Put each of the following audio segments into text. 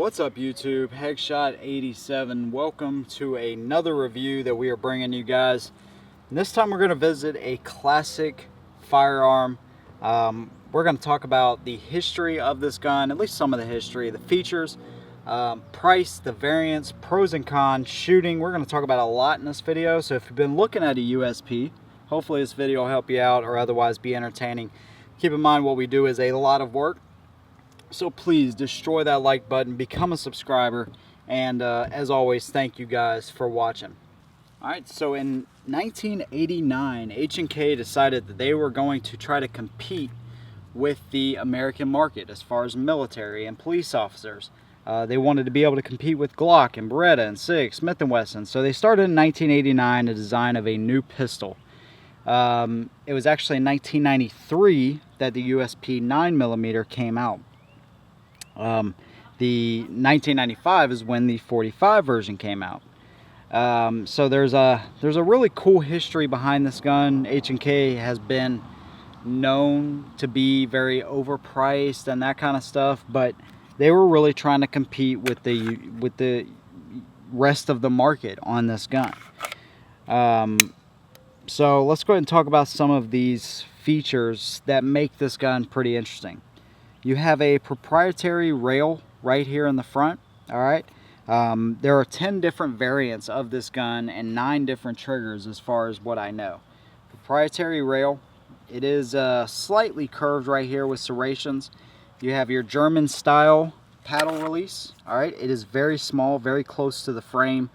What's up YouTube? Headshot 87. Welcome to another review that we are bringing you guys. And this time we're going to visit a classic firearm. We're going to talk about the history of this gun, at least some of the history, the features, price, the variants, pros and cons, shooting. We're going to talk about a lot in this video. So if you've been looking at a USP, hopefully this video will help you out or otherwise be entertaining. Keep in mind what we do is a lot of work. So please destroy that like button, become a subscriber, and as always, thank you guys for watching. Alright, so in 1989, H&K decided that they were going to try to compete with the American market as far as military and police officers. They wanted to be able to compete with Glock and Beretta and SIG, Smith & Wesson. So they started in 1989 the design of a new pistol. It was actually in 1993 that the USP 9mm came out. The 1995 is when the 45 version came out. So there's a really cool history behind this gun. H&K has been known to be very overpriced and that kind of stuff, but they were really trying to compete with the rest of the market on this gun. So let's go ahead and talk about some of these features that make this gun pretty interesting. You have a proprietary rail right here in the front. All right, there are 10 different variants of this gun and 9 different triggers as far as what I know. Proprietary rail. It is slightly curved right here with serrations. You have your German style paddle release. All right, it is very small, very close to the frame.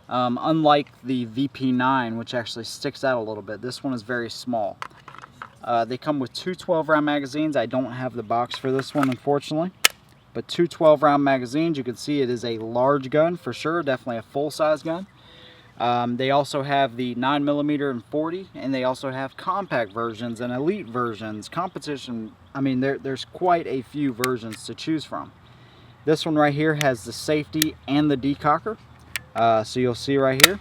Unlike the VP9, which actually sticks out a little bit, this one is very small. They come with two 12-round magazines. I don't have the box for this one, unfortunately. But two 12-round magazines. You can see it is a large gun for sure. Definitely a full-size gun. They also have the 9mm and 40, and they also have compact versions and elite versions, competition. I mean, there's quite a few versions to choose from. This one right here has the safety and the decocker. So you'll see right here,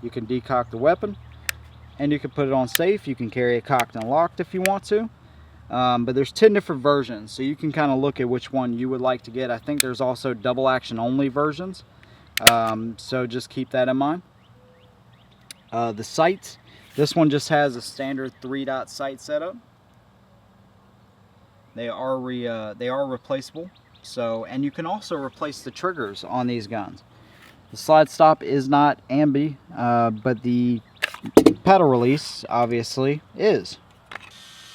you can decock the weapon. And you can put it on safe. You can carry it cocked and locked if you want to. But there's 10 different versions, so you can kind of look at which one you would like to get. I think there's also double action only versions. So just keep that in mind. The sights. This one just has a standard 3-dot sight setup. They are replaceable. So, and you can also replace the triggers on these guns. The slide stop is not ambi, but the paddle release obviously is.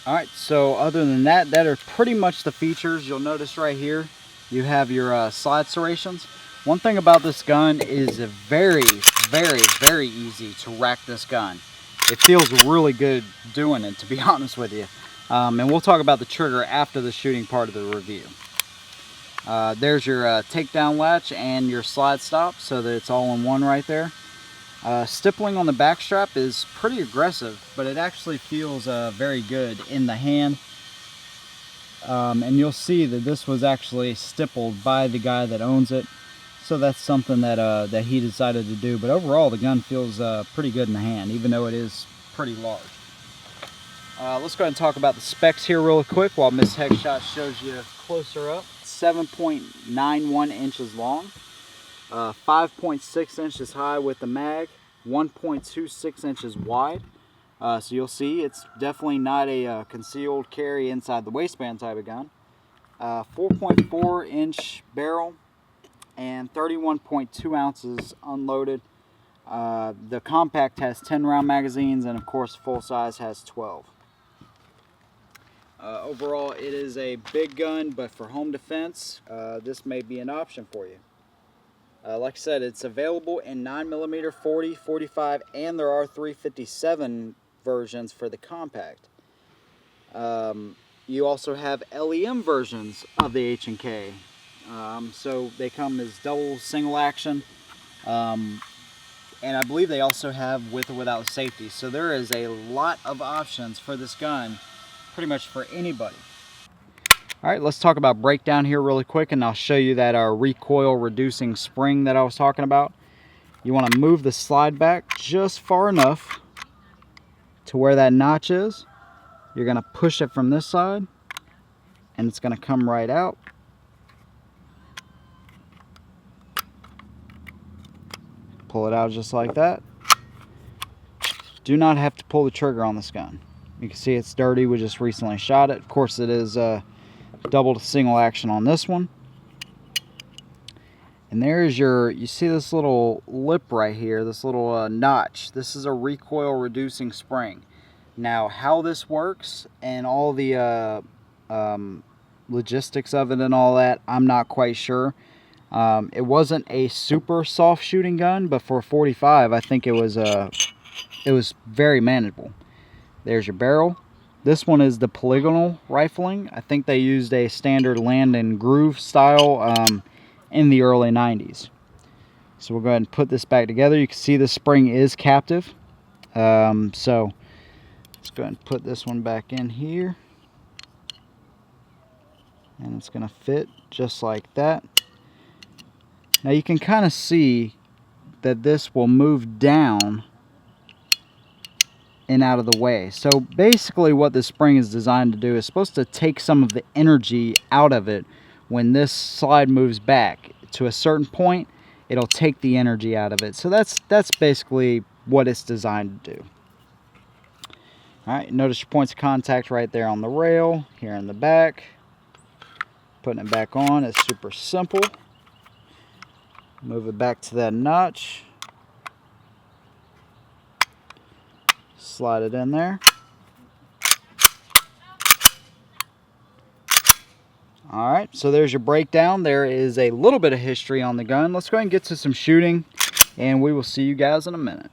Alright, so other than that, that are pretty much the features. You'll notice right here you have your slide serrations. One thing about this gun is very easy to rack this gun. It feels really good doing it, to be honest with you. And we'll talk about the trigger after the shooting part of the review. There's your takedown latch and your slide stop, so that it's all in one right there. Stippling on the back strap is pretty aggressive, but it actually feels very good in the hand. And you'll see that this was actually stippled by the guy that owns it, so that's something that that he decided to do. But overall, the gun feels pretty good in the hand, even though it is pretty large. Let's go ahead and talk about the specs here real quick while Miss Headshot shows you closer up. 7.91 inches long. 5.6 inches high with the mag, 1.26 inches wide. So you'll see it's definitely not a concealed carry inside the waistband type of gun. 4.4 inch barrel and 31.2 ounces unloaded. The compact has 10 round magazines, and of course full size has 12. Overall, it is a big gun, but for home defense, this may be an option for you. Like I said, it's available in 9mm, 40, 45, and there are 357 versions for the compact. You also have LEM versions of the H&K. So they come as double single action. And I believe they also have with or without safety. So there is a lot of options for this gun, pretty much for anybody. All right, let's talk about breakdown here really quick, and I'll show you that recoil reducing spring that I was talking about. You want to move the slide back just far enough to where that notch is. You're going to push it from this side, and it's going to come right out. Pull it out just like that. Do not have to pull the trigger on this gun. You can see it's dirty. We just recently shot it. Of course, it is double to single action on this one. And there's your, you see this little lip right here, this little notch. This is a recoil reducing spring. Now, how this works and all the logistics of it and all that, I'm not quite sure. It wasn't a super soft shooting gun, but for 45, I think it was very manageable. There's your barrel. This one is the polygonal rifling. I think they used a standard land and groove style in the early 90s. So we'll go ahead and put this back together. You can see the spring is captive. So let's go ahead and put this one back in here. And it's going to fit just like that. Now you can kind of see that this will move down and out of the way. So basically what this spring is designed to do is supposed to take some of the energy out of it. When this slide moves back to a certain point, it'll take the energy out of it. So that's basically what it's designed to do. Alright, notice your points of contact right there on the rail, here in the back. Putting it back on is super simple. Move it back to that notch. Slide it in there. Alright, so there's your breakdown. There is a little bit of history on the gun. Let's go ahead and get to some shooting, and we will see you guys in a minute.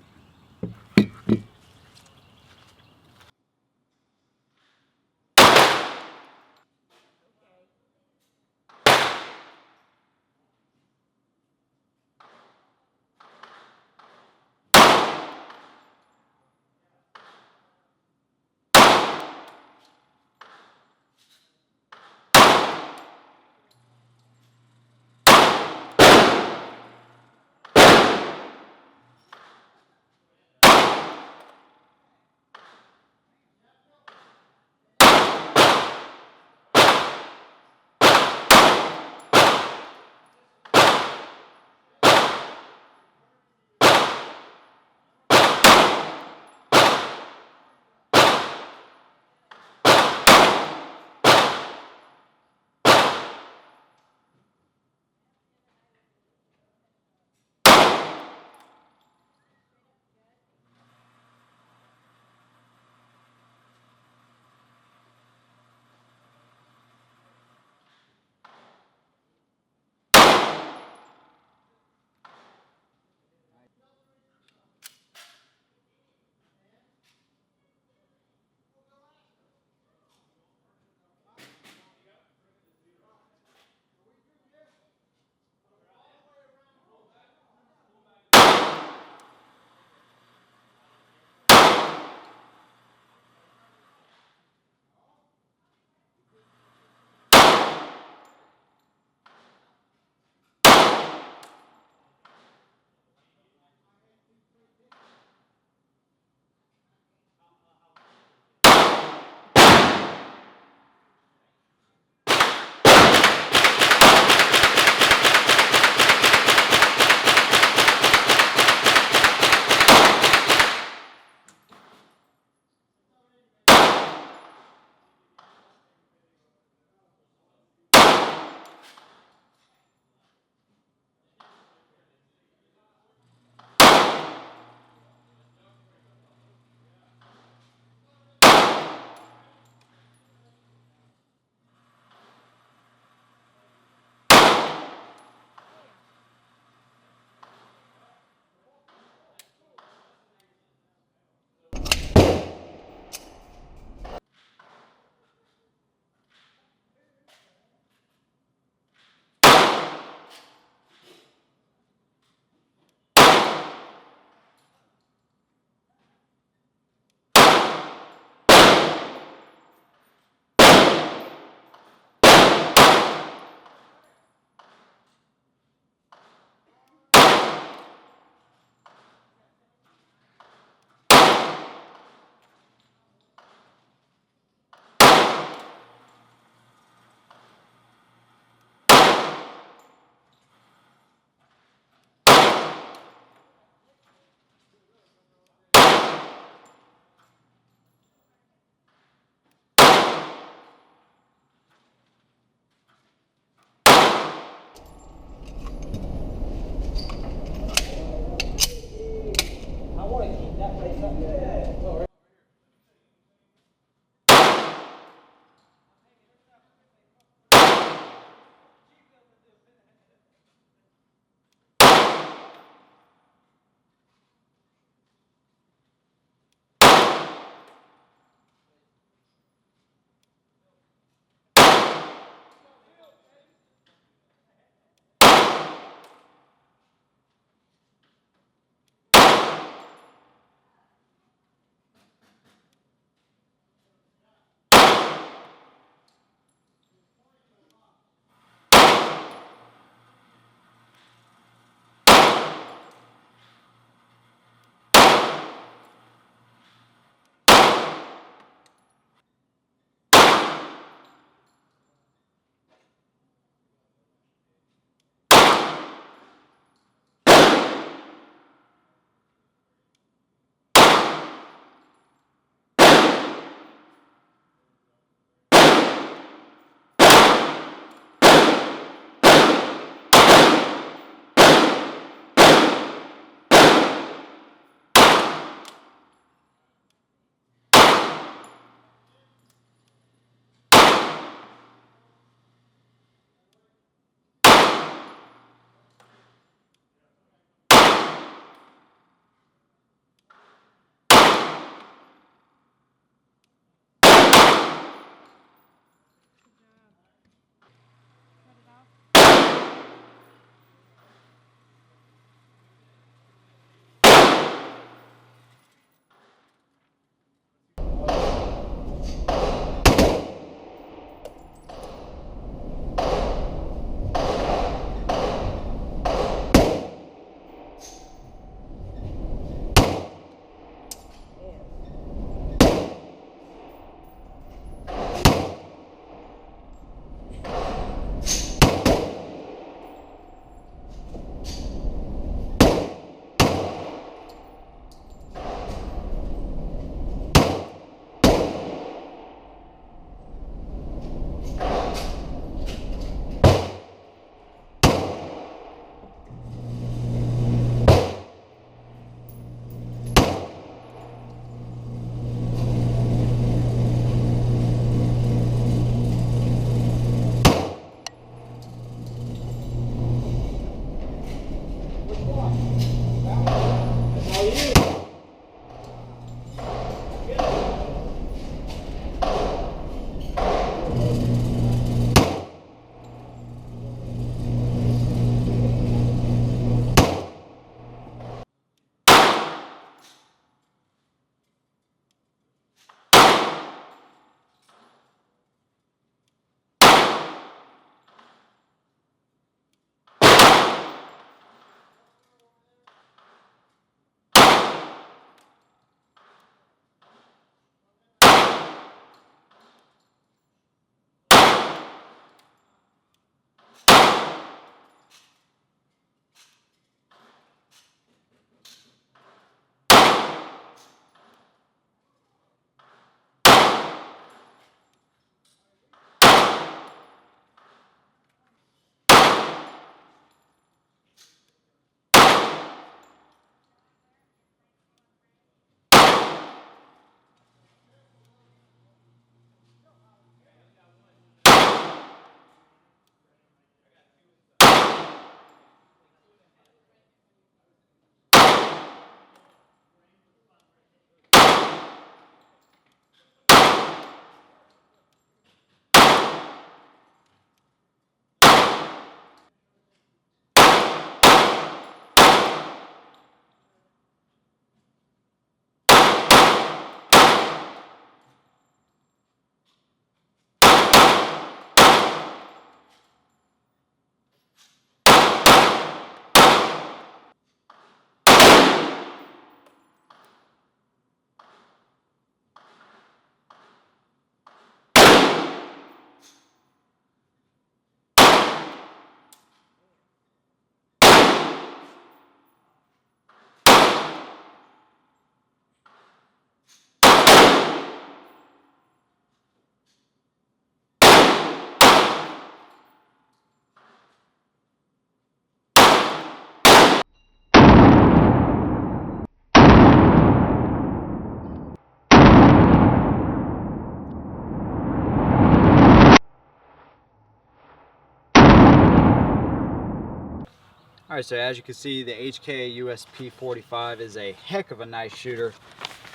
All right, so as you can see, the HK USP 45 is a heck of a nice shooter.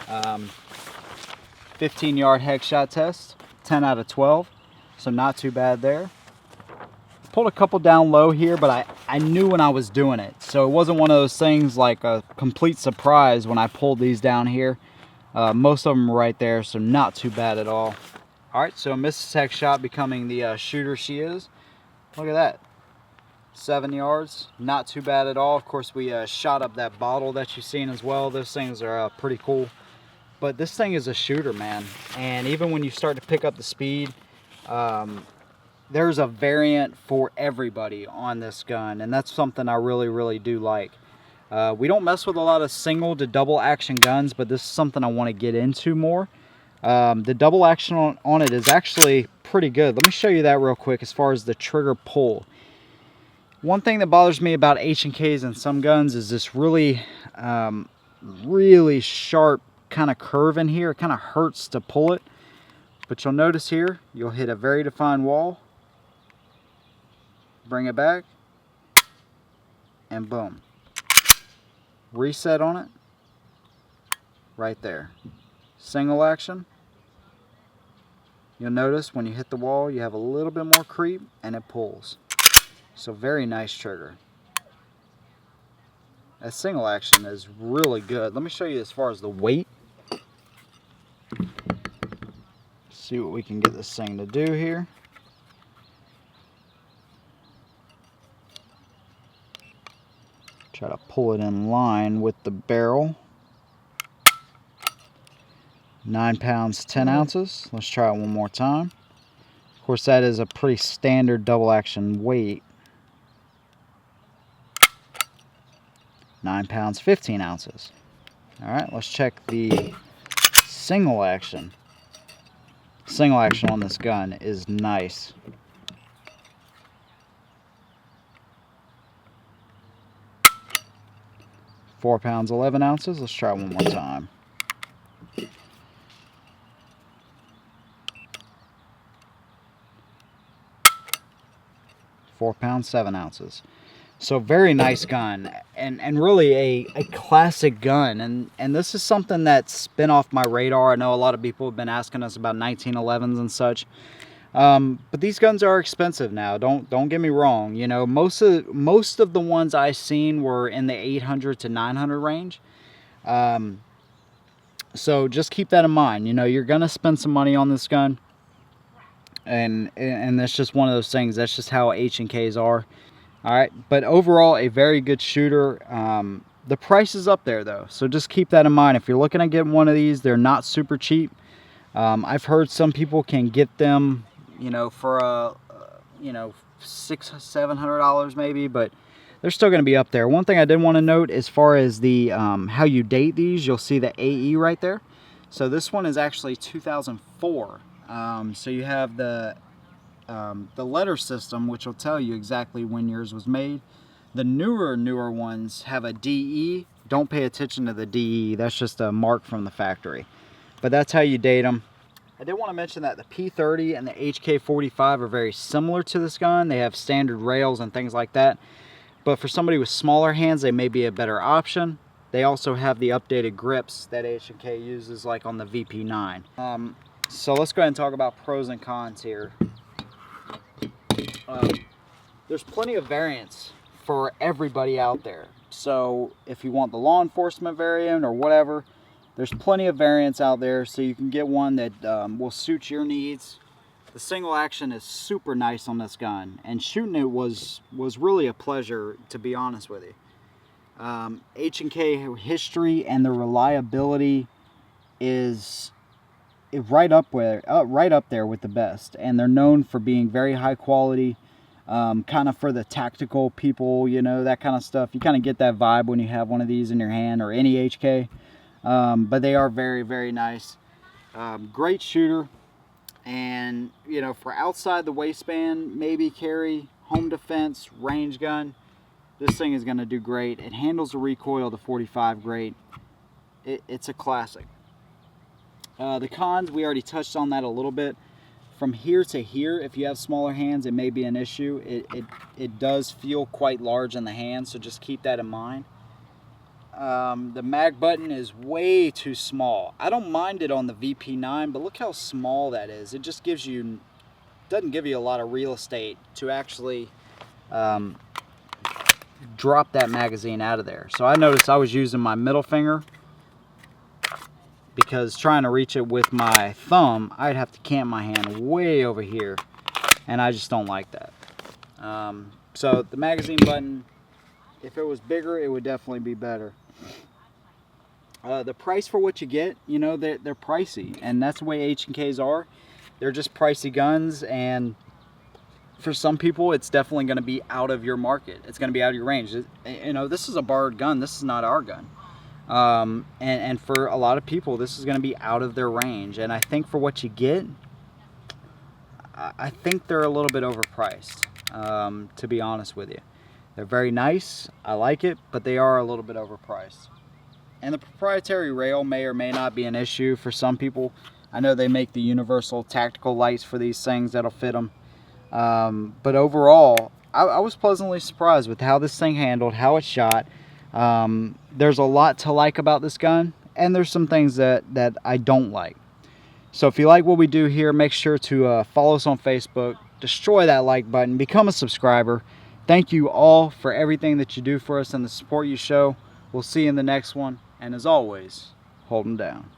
15-yard headshot test, 10 out of 12, so not too bad there. Pulled a couple down low here, but I knew when I was doing it, so it wasn't one of those things like a complete surprise when I pulled these down here. Most of them were right there, so not too bad at all. All right, so Mrs. Heck shot becoming the shooter she is. Look at that. 7 yards, not too bad at all. Of course, we shot up that bottle that you've seen as well. Those things are pretty cool. But this thing is a shooter, man. And even when you start to pick up the speed, there's a variant for everybody on this gun. And that's something I really, really do like. We don't mess with a lot of single to double action guns, but this is something I want to get into more. The double action on it is actually pretty good. Let me show you that real quick as far as the trigger pull. One thing that bothers me about H&Ks in some guns is this really, really sharp kind of curve in here. It kind of hurts to pull it. But you'll notice here, you'll hit a very defined wall. Bring it back. And boom. Reset on it. Right there. Single action. You'll notice when you hit the wall, you have a little bit more creep and it pulls. So very nice trigger. That single action is really good. Let me show you as far as the weight. See what we can get this thing to do here. Try to pull it in line with the barrel. 9 pounds, 10 ounces. Let's try it one more time. Of course, that is a pretty standard double action weight. 9 pounds, 15 ounces. All right, let's check the single action. Single action on this gun is nice. Four pounds, 11 ounces. Let's try one more time. £4, 7 ounces. So very nice gun, and really a classic gun, and this is something that's been off my radar. I know a lot of people have been asking us about 1911s and such, but these guns are expensive now. Don't get me wrong. You know, most of the ones I've seen were in the 800 to 900 range. So just keep that in mind. You know, you're gonna spend some money on this gun, and that's just one of those things. That's just how H&Ks are. All right, but overall, a very good shooter. The price is up there, though, so just keep that in mind. If you're looking at getting one of these, they're not super cheap. I've heard some people can get them, you know, for you know, $600-700 maybe, but they're still going to be up there. One thing I did want to note as far as the how you date these, you'll see the AE right there. So this one is actually 2004. So you have the letter system, which will tell you exactly when yours was made. The newer ones have a DE. Don't pay attention to the DE. That's just a mark from the factory. But that's how you date them. I did want to mention that the P30 and the HK45 are very similar to this gun. They have standard rails and things like that. But for somebody with smaller hands, they may be a better option. They also have the updated grips that H&K uses, like on the VP9. So let's go ahead and talk about pros and cons here. There's plenty of variants for everybody out there. So if you want the law enforcement variant or whatever, there's plenty of variants out there, so you can get one that will suit your needs. The single action is super nice on this gun, and shooting it was really a pleasure, to be honest with you. H&K history and the reliability is right up there with the best, and they're known for being very high quality, kind of for the tactical people, you know, that kind of stuff. You kind of get that vibe when you have one of these in your hand, or any HK. But they are very, very nice. Great shooter, and you know, for outside the waistband, maybe carry, home defense, range gun, this thing is going to do great. It handles the recoil of the 45 great. It's a classic. The cons, we already touched on that a little bit. from here to here, if you have smaller hands, it may be an issue. It does feel quite large in the hand, so just keep that in mind. The mag button is way too small. I don't mind it on the VP9, but look how small that is. It just doesn't give you a lot of real estate to actually drop that magazine out of there. So I noticed I was using my middle finger, because trying to reach it with my thumb, I'd have to camp my hand way over here, and I just don't like that. So the magazine button, if it was bigger, it would definitely be better. The price for what you get, you know, they're pricey, and that's the way H&Ks are. They're just pricey guns, and for some people, it's definitely going to be out of your market. It's going to be out of your range. You know, this is a borrowed gun. This is not our gun. And for a lot of people, this is going to be out of their range. And I think for what you get, I think they're a little bit overpriced, to be honest with you. They're very nice. I like it, but they are a little bit overpriced. And the proprietary rail may or may not be an issue for some people. I know they make the universal tactical lights for these things that'll fit them. But overall, I was pleasantly surprised with how this thing handled, how it shot. There's a lot to like about this gun, and there's some things that I don't like. So if you like what we do here, make sure to follow us on Facebook, destroy that like button, become a subscriber. Thank you all for everything that you do for us and the support you show. We'll see you in the next one, and as always, hold them down.